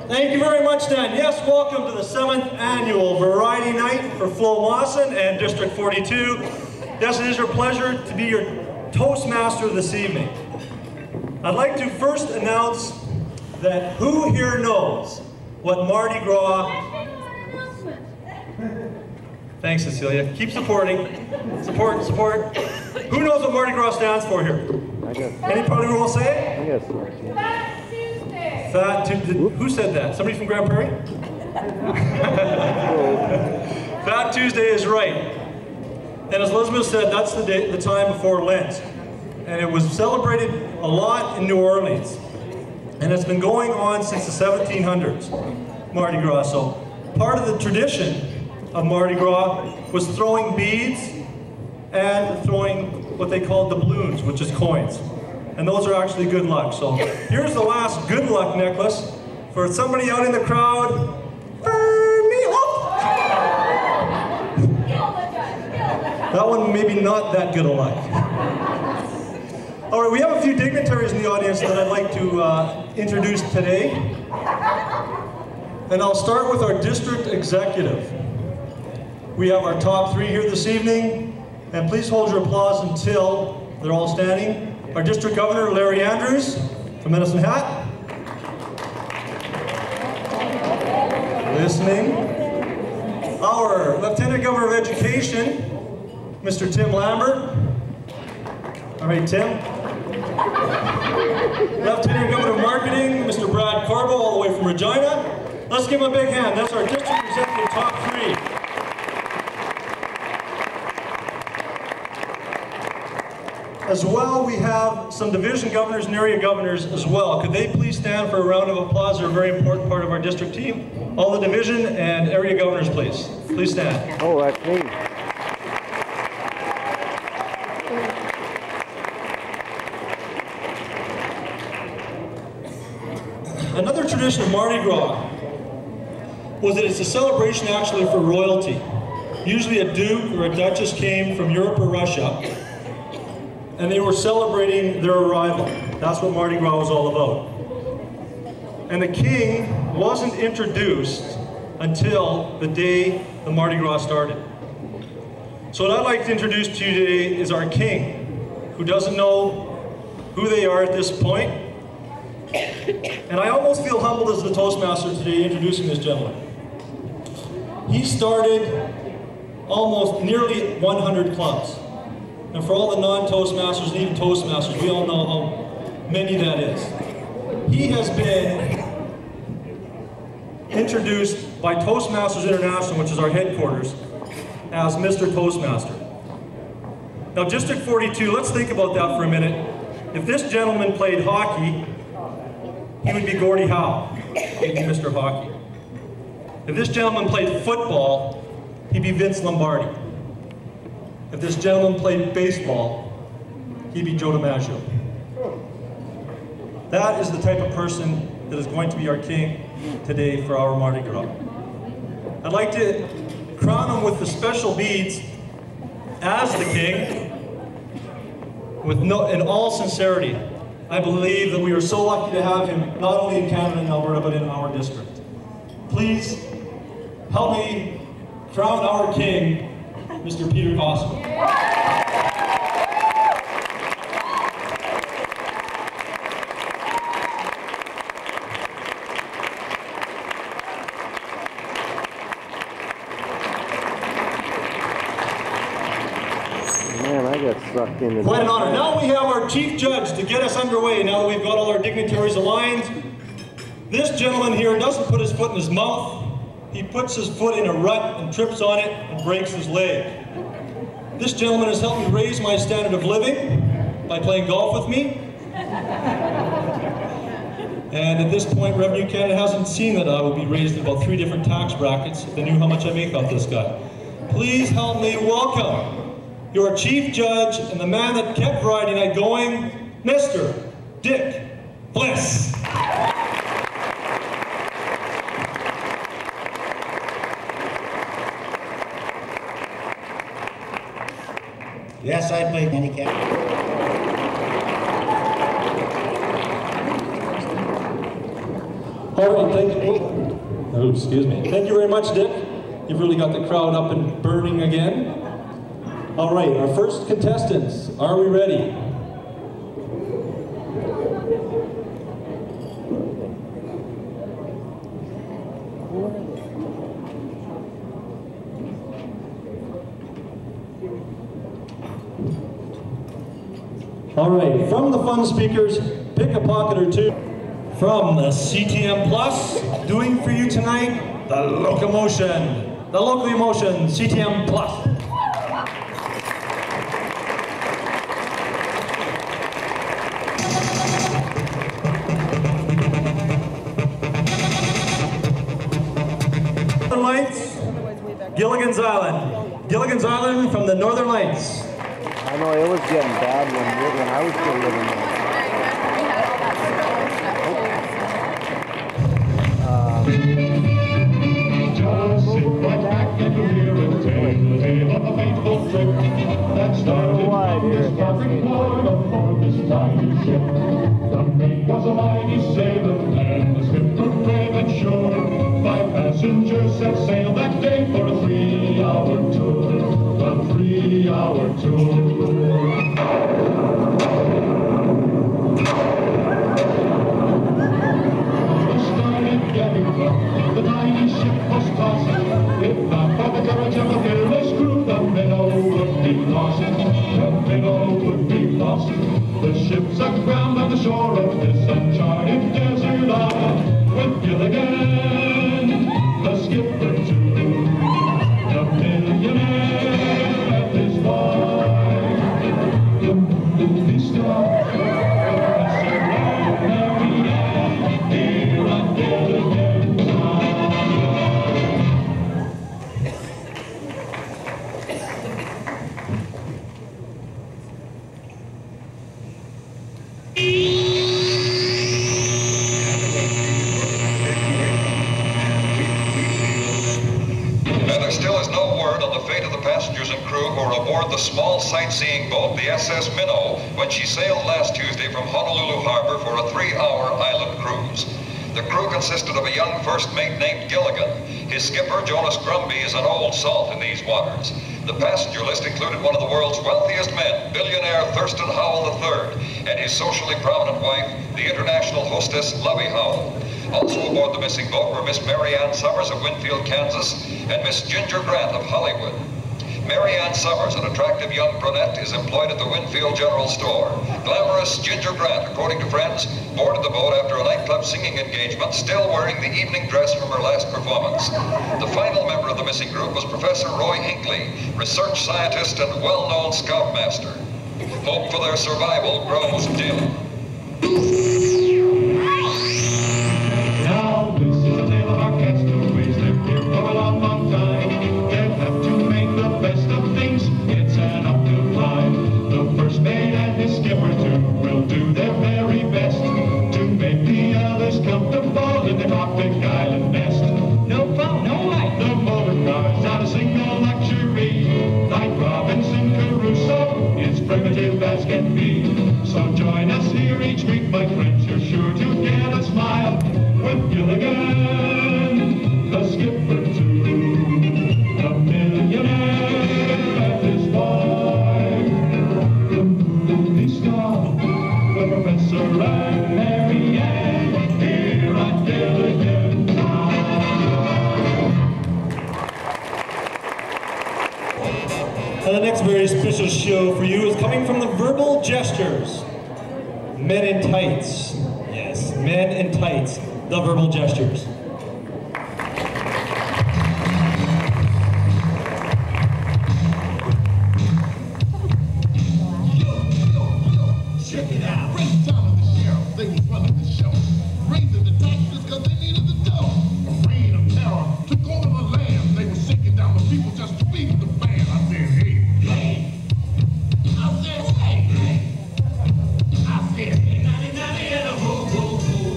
Thank you very much, Dan. Yes, welcome to the 7th Annual Variety Night for Flo Mawson and District 42. Yes, it is our pleasure to be your Toastmaster this evening. I'd like to first announce that who here knows what Mardi Gras... Thanks, Cecilia. Keep supporting. Support, support. Who knows what Mardi Gras stands for here? I guess. Anybody will say it? I guess. Fat Tuesday. Who said that? Somebody from Grand Prairie? Fat Tuesday is right. And as Elizabeth said, that's the time before Lent. And it was celebrated a lot in New Orleans. And it's been going on since the 1700s, Mardi Gras. So part of the tradition of Mardi Gras was throwing beads and throwing what they called doubloons, which is coins. And those are actually good luck. So here's the last good luck necklace for somebody out in the crowd. That one maybe not that good a luck. All right, we have a few dignitaries in the audience that I'd like to introduce today. And I'll start with our district executive. We have our top three here this evening. And please hold your applause until they're all standing. Our District Governor, Larry Andrews, from Medicine Hat. Listening. Our Lieutenant Governor of Education, Mr. Tim Lambert. All right, Tim. Lieutenant Governor of Marketing, Mr. Brad Corbo, all the way from Regina. Let's give him a big hand. That's our District Executive top three. As well, we have some division governors and area governors as well. Could they please stand for a round of applause? They're a very important part of our district team. All the division and area governors, please. Please stand. Oh, that's me. Another tradition of Mardi Gras was that it's a celebration actually for royalty. Usually a duke or a duchess came from Europe or Russia, and they were celebrating their arrival. That's what Mardi Gras was all about. And the king wasn't introduced until the day the Mardi Gras started. So what I'd like to introduce to you today is our king, who doesn't know who they are at this point. And I almost feel humbled as the Toastmaster today introducing this gentleman. He started almost nearly 100 clubs. And for all the non-Toastmasters and even Toastmasters, we all know how many that is. He has been introduced by Toastmasters International, which is our headquarters, as Mr. Toastmaster. Now, District 42, let's think about that for a minute. If this gentleman played hockey, he would be Gordie Howe. He'd be Mr. Hockey. If this gentleman played football, he'd be Vince Lombardi. If this gentleman played baseball, he'd be Joe DiMaggio. That is the type of person that is going to be our king today for our Mardi Gras. I'd like to crown him with the special beads as the king. In all sincerity, I believe that we are so lucky to have him not only in Canada and Alberta, but in our district. Please help me crown our king, Mr. Peter Koskela. Man, I got sucked into Quite an honor. Now we have our chief judge to get us underway. Now that we've got all our dignitaries aligned, this gentleman here doesn't put his foot in his mouth. He puts his foot in a rut and trips on it and breaks his leg. This gentleman has helped me raise my standard of living by playing golf with me. And at this point, Revenue Canada hasn't seen that I will be raised in about 3 different tax brackets if they knew how much I make off this guy. Please help me welcome your chief judge and the man that kept Variety Night going, Mr. Dick Bliss. Yes, I played handicap. All right, thank you. Oh, excuse me. Thank you very much, Dick. You've really got the crowd up and burning again. All right, our first contestants. Are we ready? All right, from the fun speakers, pick a pocket or two. From the CTM Plus, doing for you tonight, the Locomotion. The Local Emotion, CTM Plus. Northern Lights, Gilligan's Island. Gilligan's Island from the Northern Lights. I know it was getting bad when I was still living there. Just sit right back and hear it tell the tale of a fateful trip that started from the starting point aboard this tiny ship. The mate was a mighty sailor and the skipper brave and sure. 5 passengers set sail that day for a 3-hour tour. A 3-hour tour. The tiny ship was tossing. If not for the courage of the fearless crew, the minnow would be lost. The minnow would be lost. The ship's aground on the shore of this uncharted desert island, with Gilligan, the skipper too, the millionaire and his wife, the movie star, Professor Mary Ann, here on Gilligan. Aboard the small sightseeing boat, the SS Minnow, when she sailed last Tuesday from Honolulu Harbor for a 3-hour island cruise. The crew consisted of a young first mate named Gilligan. His skipper, Jonas Grumby, is an old salt in these waters. The passenger list included one of the world's wealthiest men, billionaire Thurston Howell III, and his socially prominent wife, the international hostess Lovey Howell. Also aboard the missing boat were Miss Mary Ann Summers of Winfield, Kansas, and Miss Ginger Grant of Hollywood. Mary Ann Summers, an attractive young brunette, is employed at the Winfield General Store. Glamorous Ginger Grant, according to friends, boarded the boat after a nightclub singing engagement, still wearing the evening dress from her last performance. The final member of the missing group was Professor Roy Hinckley, research scientist and well-known scoutmaster. Hope for their survival grows dim. Now this is a tale of our castaways. They've here for a long, long time. They'll have to make the best of things. It's an uphill climb. The first mate and his skipper too will do their very best to make the others comfortable in their Arctic island nest. No phone, no light. The motor car's not a single luxury. Like Robinson Crusoe, it's primitive as can be. So join us here each week, my friends. You're sure to get a smile with Gilligan, the skipper too, the millionaire and his wife, the movie star, the professor and Mary Ann, here on Gilligan And the next very special show for you is coming from the Verbal Gestures. Men in Tights. Yes, Men in Tights. The Verbal Gestures. Check it out. Race down to the sheriff. They was running the show. Raising the taxes because they needed the dough. A reign of terror took over the land. They were shaking down the people just to beat the band. I said, hey, hey. I said, hey, hey. I said, hey, 99 and a hoo, hoo, hoo.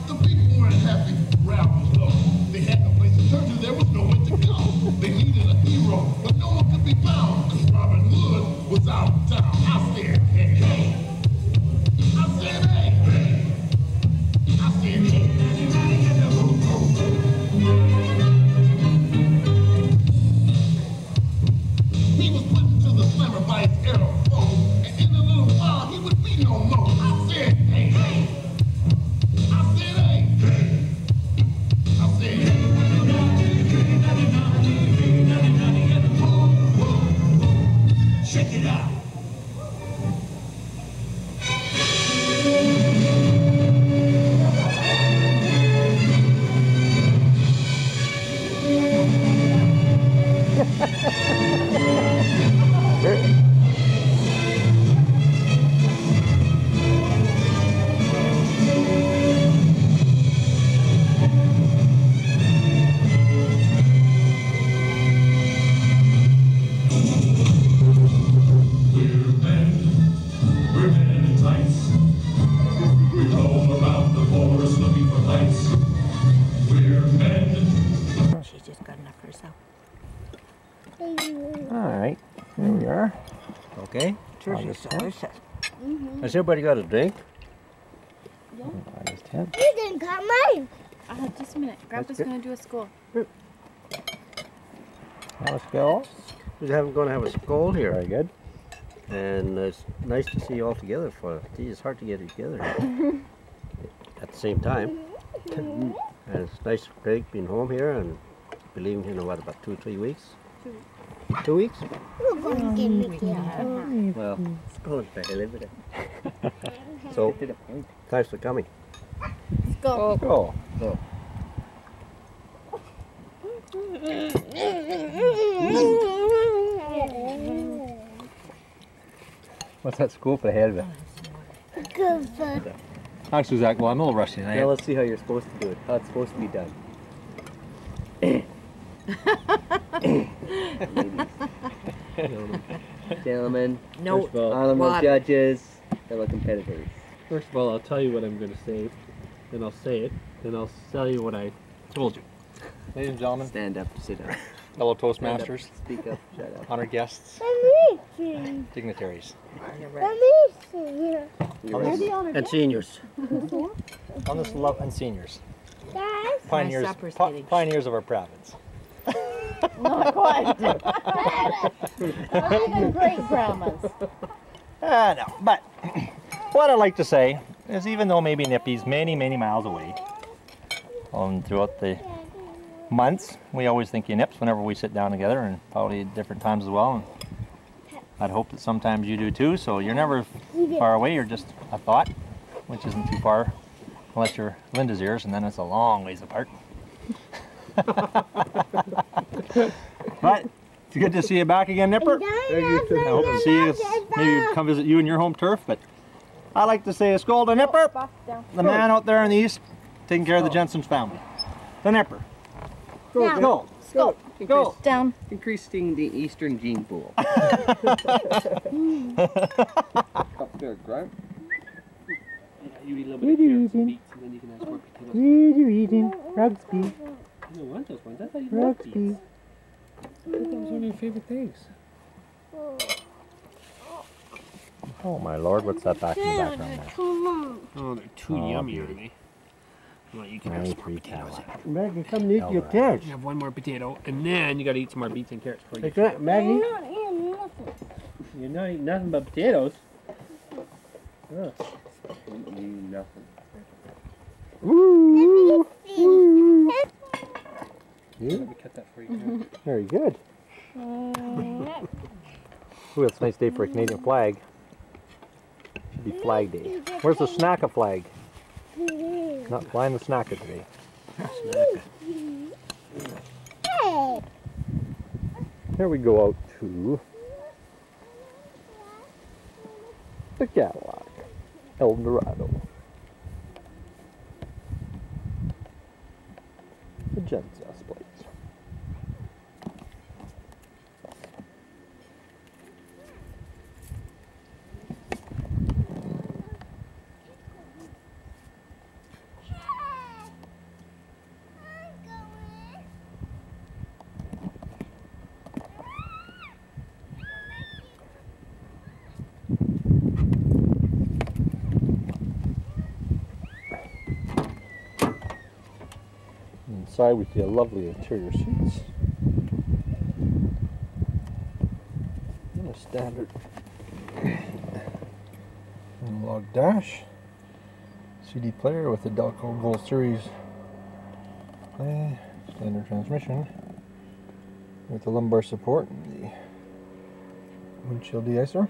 The people weren't happy. Morale was low. They had no place to turn to. There was nowhere to go. They needed a hero, but no one could be found, because Robin Hood was out of town. I said, hey, hey. He was whipped to the slammer by his arrow foe, and in a little while he would be no more. I said, hey, hey. I said, hey, hey. I said, hey. Check it out. She's just got enough for herself. Alright, here we are. Okay. Turkey's delicious. Has everybody got a drink? August 10th. You didn't cut mine. Just a minute. Grandpa's good. going to do a school. Let's go. We're going to have a skull here. Very good. And it's nice to see you all together. Gee, it's hard to get together at the same time. And it's nice, Craig, being home here and be leaving here in what, about 2 or 3 weeks? 2 weeks? We're going to get Mickey. Well, it's going to be a little bit. So, thanks for coming. Let's go. Go. So, What's that scoop ahead of it? Good for Actually, Zach, well, I'm a little rusty tonight. Now let's see how you're supposed to do it. How it's supposed to be done. Gentlemen, No honorable water. judges, fellow competitors. First of all, I'll tell you what I'm going to say, then I'll say it, then I'll tell you what I told you. Ladies and gentlemen, Stand up, sit down. fellow Stand up, Toastmasters, speak up, shut up. honored guests, Amazing. dignitaries. Amazing. and seniors. On this love and seniors. Guys. Pioneers, supper's getting- pioneers of our province. Not quite. Not even great grandmas. No, but what I like to say is even though maybe Nippy's many, many miles away, throughout the months, we always think of Nips whenever we sit down together, and probably at different times as well. And I'd hope that sometimes you do too, so you're never far away, you're just a thought, which isn't too far, unless you're Linda's ears, and then it's a long ways apart. But it's good to see you back again, Nipper. I hope to see you, maybe come visit you in your home turf, but I like to say a skull to Nipper, the man out there in the east, taking care of the Jensen's family. The Nipper. Go. Go. Go. Down. Increasing the eastern gene pool. Up there, Grant. You eat a little bit of carrots and beets, and then you can have more potatoes. You're eating Rugsby. I don't want those ones. I thought you loved beets. I thought that was one of your favorite things. Oh my lord, what's that back in the background there? Oh, they're too yummier to me. Well, you can have some more potatoes. Maggie, come and eat your carrots. You have one more potato, and then you gotta eat some more beets and carrots before you That's right, Maggie. Not eating nothing. You're not eating nothing but potatoes. Nothing. Woo! Let me cut that for you. Very good. Ooh, it's a nice day for a Canadian flag. Should be Flag Day. Where's the Snacka flag? Not flying the Snacka today. Here we go out to the Cadillac, El Dorado. The Gensas plates. Inside we see a lovely interior seats. a standard analog dash, CD player with the Delco Gold Series play, standard transmission with the lumbar support and the windshield de-icer.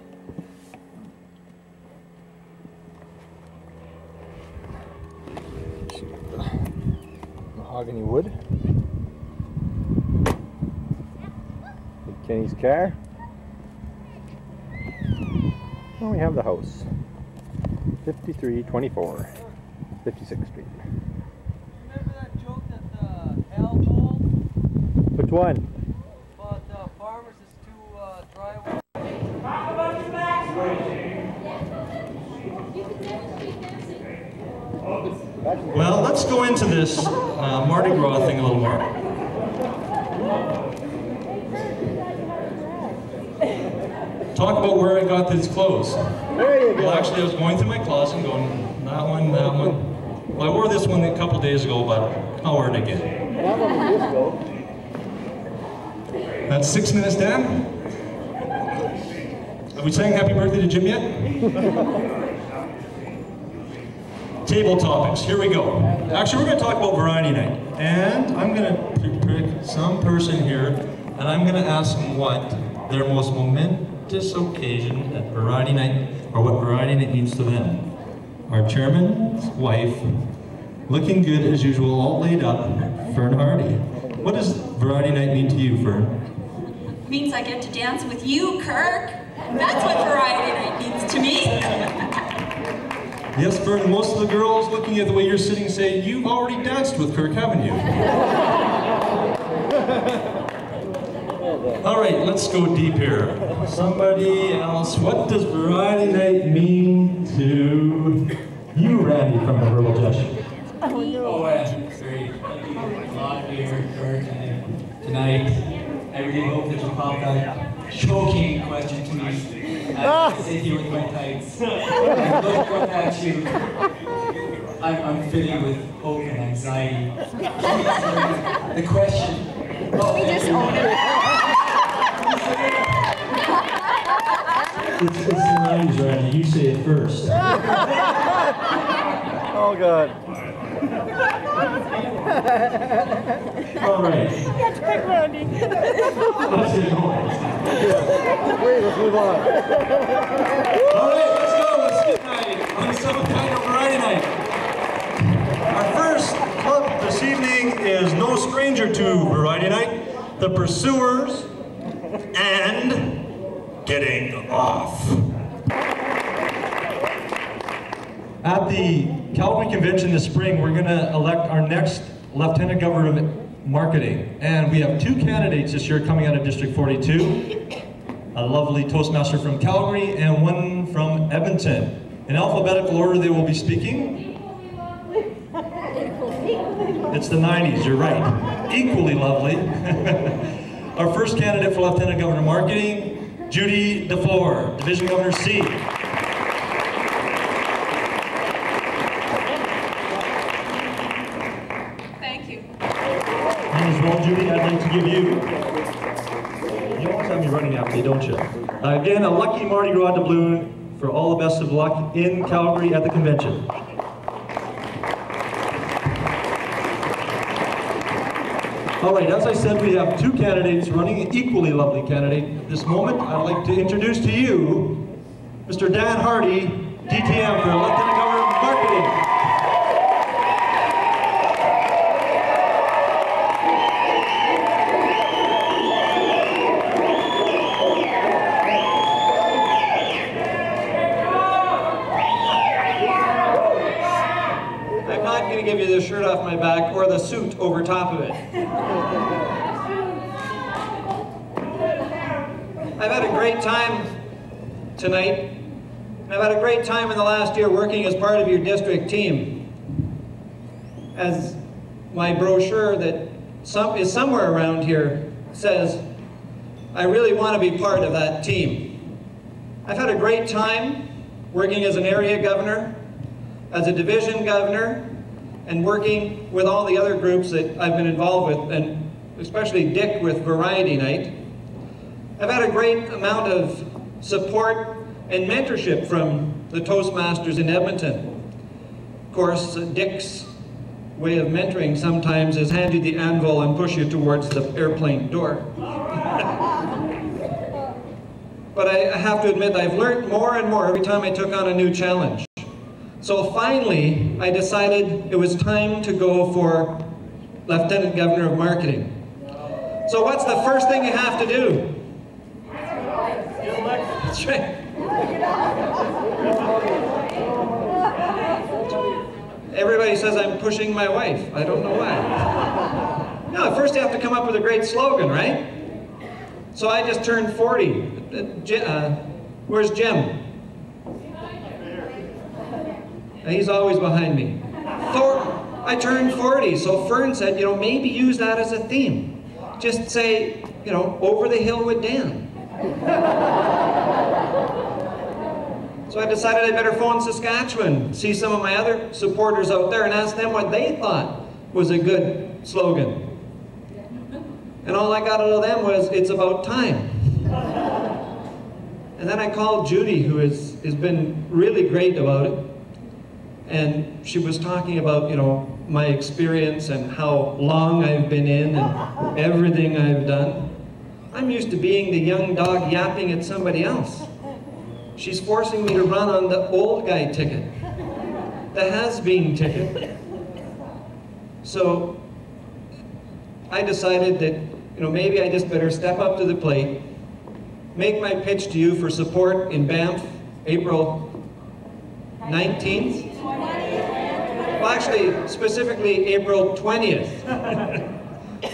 Mahogany wood. Kenny's car. And we have the house. 5324 56th Street. Remember that joke that the hell told? Which one? About farmers is too dry. Well, let's go into this Mardi Gras thing a little more. Talk about where I got these clothes. There you go. Well, actually, I was going through my closet and going, that one, that one. Well, I wore this one a couple days ago, but I'll wear it again. That one was disco. That's 6 minutes, Dan? Are we saying happy birthday to Jim yet? Table topics, here we go. Actually, we're going to talk about variety night. And I'm going to pick some person here, and I'm going to ask them what their most momentous occasion at variety night, or what variety night means to them. Our chairman's wife, looking good as usual, all laid up, Fern Hardy. What does variety night mean to you, Fern? Means I get to dance with you, Kirk. That's what variety night means to me. Yes, Fern, most of the girls looking at the way you're sitting say, you've already danced with Kirk, haven't you? All right, let's go deep here. Somebody else, what does variety night mean to you, Randy, from the Verbal Gesture? Oh, it's great. A lot here, Kirk, tonight. I really hope that you popped that choking question to me. I sit here with my tights. I look up at you. I'm filling with hope and anxiety. The question. Oh, We just own it. It's the 90s, Randy. You say it first. Oh, God. All right. That's quick, Randy. Let's get going. Wait, let's move on. All right, let's go. Let's get on some kind of variety night. Our first club this evening is no stranger to variety night, the Pursuers and Getting Off. At the Calgary Convention this spring, we're going to elect our next Lieutenant Governor of Marketing. And we have 2 candidates this year coming out of District 42. A lovely Toastmaster from Calgary and one from Edmonton. In alphabetical order they will be speaking. It's the 90s, you're right. Equally lovely. Our first candidate for Lieutenant Governor of Marketing, Judy DeFleur, Division Governor C. Thank you. And as well, Judy, I'd like to give you always have me running after you, don't you? Again, a lucky Mardi Gras doubloon for all the best of luck in Calgary at the convention. All right, as I said, we have 2 candidates running, an equally lovely candidate. At this moment, I'd like to introduce to you Mr. Dan Hardy, DTM for Lieutenant Governor of Marketing. I'm not going to give you the shirt off my back or the suit over top of it. I've had a great time tonight, and I've had a great time in the last year working as part of your district team. As my brochure that is somewhere around here says, I really want to be part of that team. I've had a great time working as an area governor, as a division governor, and working with all the other groups that I've been involved with, and especially Dick with Variety Night. I've had a great amount of support and mentorship from the Toastmasters in Edmonton. Of course, Dick's way of mentoring sometimes is hand you the anvil and push you towards the airplane door. But I have to admit, I've learned more and more every time I took on a new challenge. So finally, I decided it was time to go for Lieutenant Governor of Marketing. So what's the first thing you have to do? That's right. Everybody says I'm pushing my wife. I don't know why. No, first you have to come up with a great slogan, right? So I just turned 40. Where's Jim? He's always behind me. I turned 40, so Fern said, you know, maybe use that as a theme. Just say, you know, over the hill with Dan. So I decided I better phone Saskatchewan, see some of my other supporters out there and ask them what they thought was a good slogan. And all I got out of them was, it's about time. And then I called Judy, who has been really great about it. And she was talking about, you know, my experience and how long I've been in and everything I've done. I'm used to being the young dog yapping at somebody else. She's forcing me to run on the old guy ticket, the has-been ticket. So I decided that, you know, maybe I just better step up to the plate, make my pitch to you for support in Banff, April 19th. Well, actually, specifically April 20th.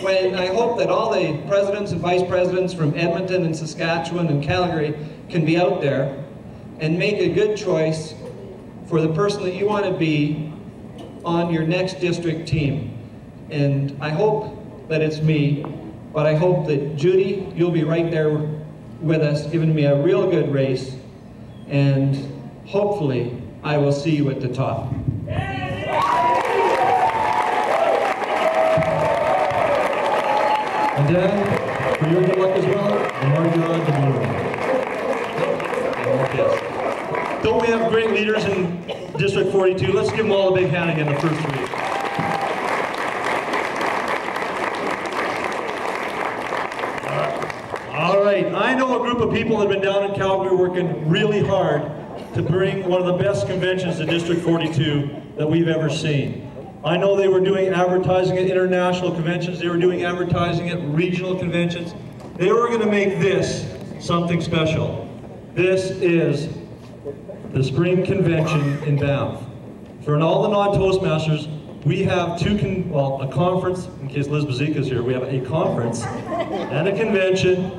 When I hope that all the presidents and vice presidents from Edmonton and Saskatchewan and Calgary can be out there and make a good choice for the person that you want to be on your next district team. And I hope that it's me, but I hope that Judy, you'll be right there with us, giving me a real good race, and hopefully I will see you at the top. And Dan, for your good luck as well, and Marty on the moon. Yes. Don't we have great leaders in District 42? Let's give them all a big hand again, the first three. All right, I know a group of people that have been down in Calgary working really hard to bring one of the best conventions to District 42 that we've ever seen. I know they were doing advertising at international conventions, they were doing advertising at regional conventions. They were going to make this something special. This is the spring convention in Banff. For all the non-Toastmasters, we have a conference, in case Liz Bazika is here, we have a conference and a convention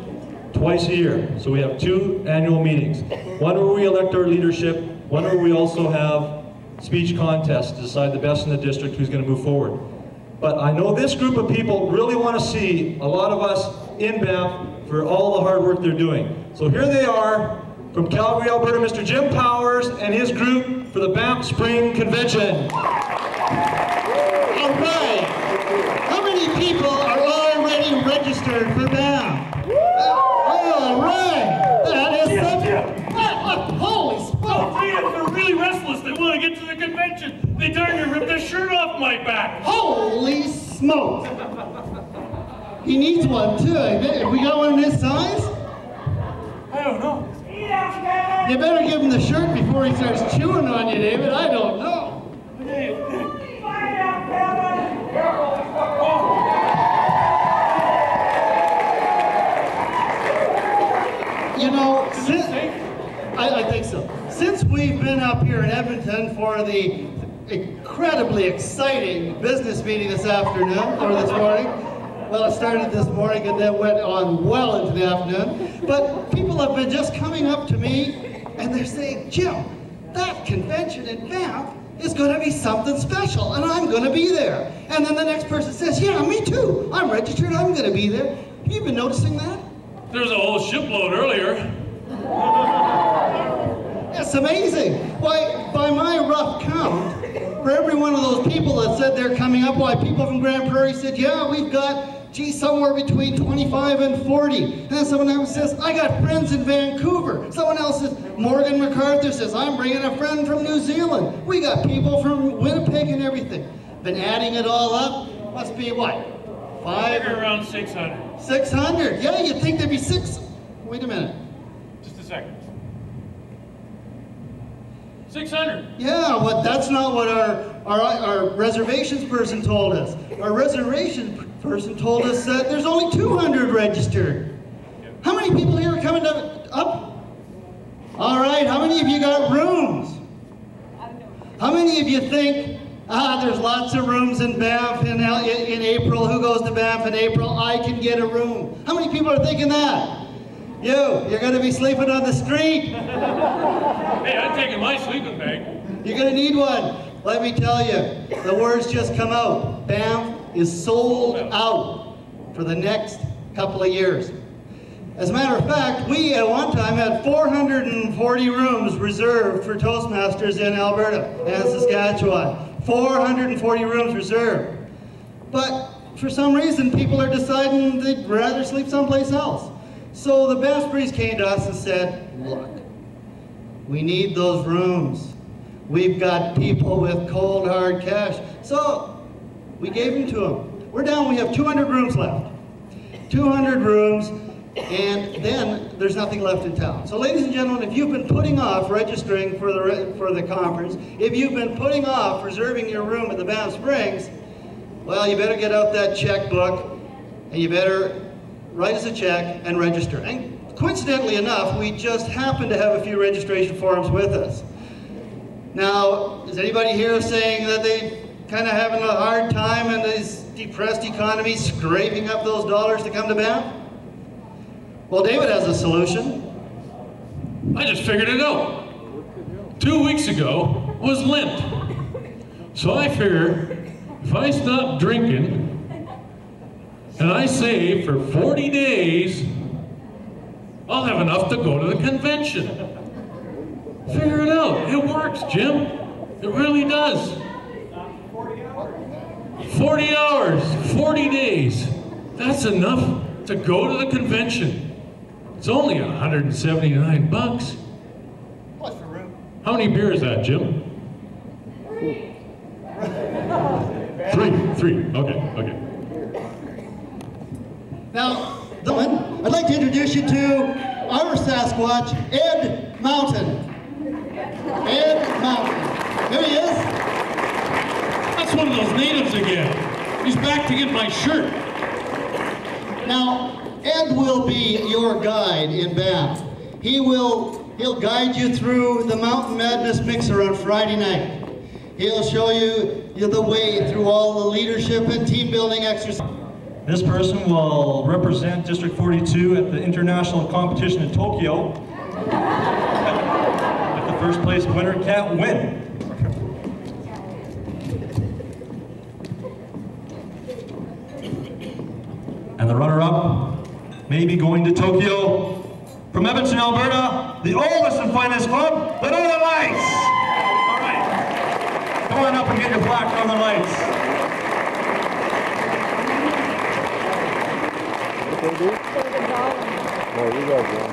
twice a year. So we have 2 annual meetings. One where we elect our leadership, one where we also have speech contests to decide the best in the district who's going to move forward. But I know this group of people really want to see a lot of us in Banff for all the hard work they're doing. So here they are from Calgary, Alberta, Mr. Jim Powers and his group for the Banff Spring Convention. All right. How many people are already registered for Banff? All right. That is something. Holy smokes. They're really restless. They want to get to the convention. They darn near ripped their shirt off my back. Holy smokes. He needs one too. Have we got one in his size? I don't know. You better give him the shirt before he starts chewing on you, David. I don't know. You know, I think so. Since we've been up here in Edmonton for the incredibly exciting business meeting this afternoon, or this morning, well, it started this morning and then went on well into the afternoon, but people have been just coming up to me and they're saying, Jim, that convention in Banff is going to be something special and I'm going to be there. And then the next person says, yeah, me too. I'm registered, I'm going to be there. Have you been noticing that? There's a whole shipload earlier. It's amazing. Why, by my rough count, for every one of those people that said they're coming up, why, people from Grand Prairie said, yeah, we've got gee, somewhere between 25 and 40. And then someone else says, I got friends in Vancouver. Someone else says, Morgan MacArthur says, I'm bringing a friend from New Zealand. We got people from Winnipeg and everything. Been adding it all up, must be what? Around 600. 600, yeah, you'd think there'd be six. Wait a minute. Just a second. 600. Yeah, well, that's not what our reservations person told us. Our reservations person told us that there's only 200 registered. How many people here are coming up? All right, how many of you got rooms? How many of you think, there's lots of rooms in Banff in April. Who goes to Banff in April? I can get a room. How many people are thinking that? You're going to be sleeping on the street. Hey, I'm taking my sleeping bag. You're going to need one. Let me tell you, the words just come out. Banff is sold out for the next couple of years. As a matter of fact, we at one time had 440 rooms reserved for Toastmasters in Alberta and Saskatchewan. 440 rooms reserved. But for some reason, people are deciding they'd rather sleep someplace else. So the Banff Breeze came to us and said, look, we need those rooms. We've got people with cold, hard cash. So we gave them to them. We're down, we have 200 rooms left. 200 rooms, and then there's nothing left in town. So ladies and gentlemen, if you've been putting off registering for the conference, if you've been putting off reserving your room at the Banff Springs, well, you better get out that checkbook, and you better write us a check and register. And coincidentally enough, we just happen to have a few registration forms with us. Now, is anybody here saying that they kind of having a hard time in this depressed economy scraping up those dollars to come to Banff? Well, David has a solution. I just figured it out. 2 weeks ago was Lent. So I figured if I stop drinking and I save for 40 days, I'll have enough to go to the convention. Figure it out. It works, Jim. It really does. 40 hours, 40 days. That's enough to go to the convention. It's only 179 bucks. What's the room? How many beers is that, Jim? Three. Okay. Now, I'd like to introduce you to our Sasquatch, Ed Mountain. Ed Mountain. Here he is. That's one of those natives again. He's back to get my shirt. Now, Ed will be your guide in Banff. He'll guide you through the Mountain Madness Mixer on Friday night. He'll show you the way through all the leadership and team building exercises. This person will represent District 42 at the international competition in Tokyo. If the first place winner can't win. And the runner-up may be going to Tokyo from Edmonton, Alberta, the oldest and finest club, the Northern Lights. All right, come on up and get your plaque, Northern Lights. What they do? No, you guys won.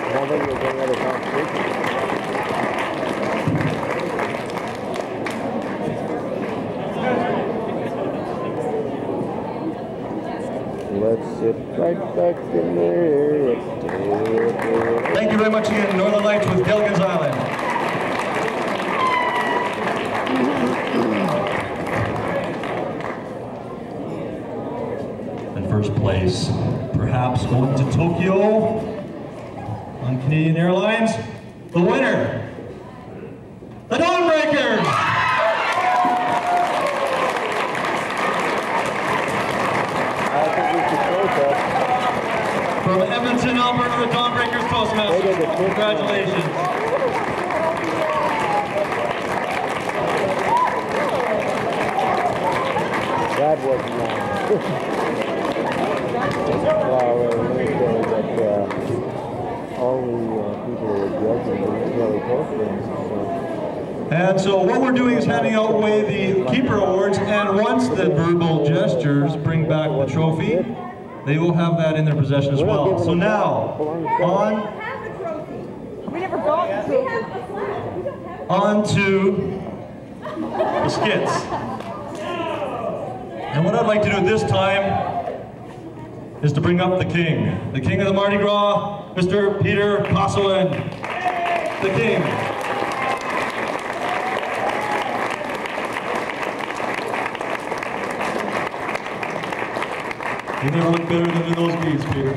I don't think there's any other competition. Let's sit right back in there. Thank you very much again, Northern Lights with Gilligan's Island. In first place, perhaps going to Tokyo on Canadian Airlines, the winner, the Dawnbreakers! From Edmonton, Alberta, the Dawnbreakers Toastmasters. Congratulations. That was long. Well, let me say that all the people who were judging were really close friends. So And so what we're doing is handing out away the keeper awards, and once the verbal gestures bring back the trophy, they will have that in their possession as well. So now, on to the skits. And what I'd like to do this time is to bring up the king of the Mardi Gras, Mr. Peter Kosselin, the king. You never look better than in those beads, Peter.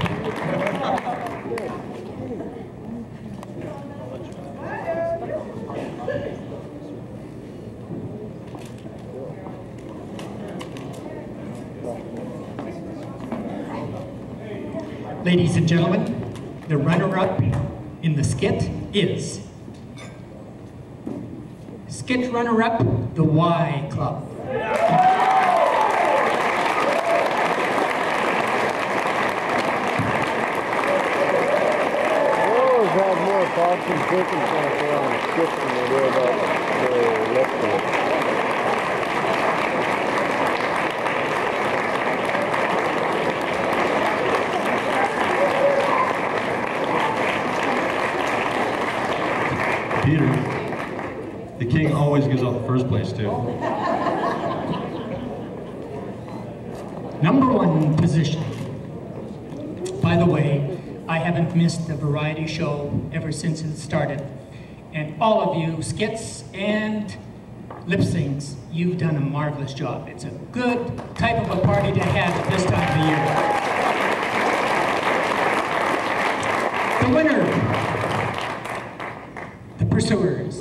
Ladies and gentlemen, the runner-up in the skit is skit runner-up, the Y Club. Have more thoughts and circumstances on the skits than they do about the left foot. Peter, the king always gives out the first place too. Number 1 position. By the way, I haven't missed a variety show ever since it started. And all of you, skits and lip syncs, you've done a marvelous job. It's a good type of a party to have at this time of the year. The winner, the Pursuers.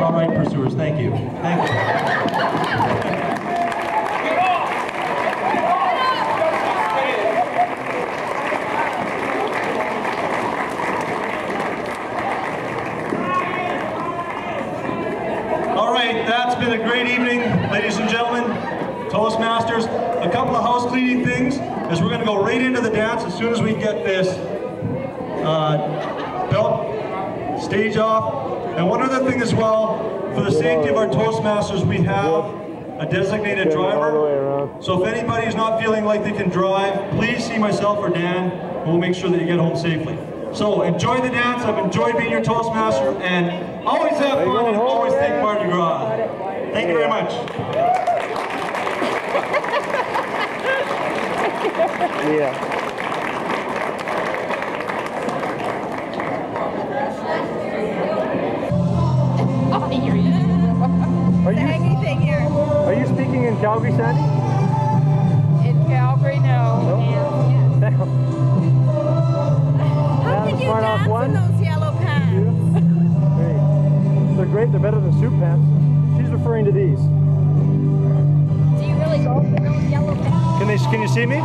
All right, Pursuers, thank you. Thank you. All right, that's been a great evening, ladies and gentlemen, Toastmasters. A couple of house cleaning things is we're going to go right into the dance as soon as we get this belt stage off. And one other thing as well, for the safety of our Toastmasters, we have a designated driver. So if anybody is not feeling like they can drive, please see myself or Dan, and we'll make sure that you get home safely. So enjoy the dance. I've enjoyed being your Toastmaster, and always have fun and always think Mardi Gras. Thank you very much. Yeah. Are you speaking in Calgary, Sandy? In Calgary, no. How can you dance in those yellow pants? Great. They're great. They're better than suit pants. She's referring to these. Do you really go for those yellow pants? Can you see me?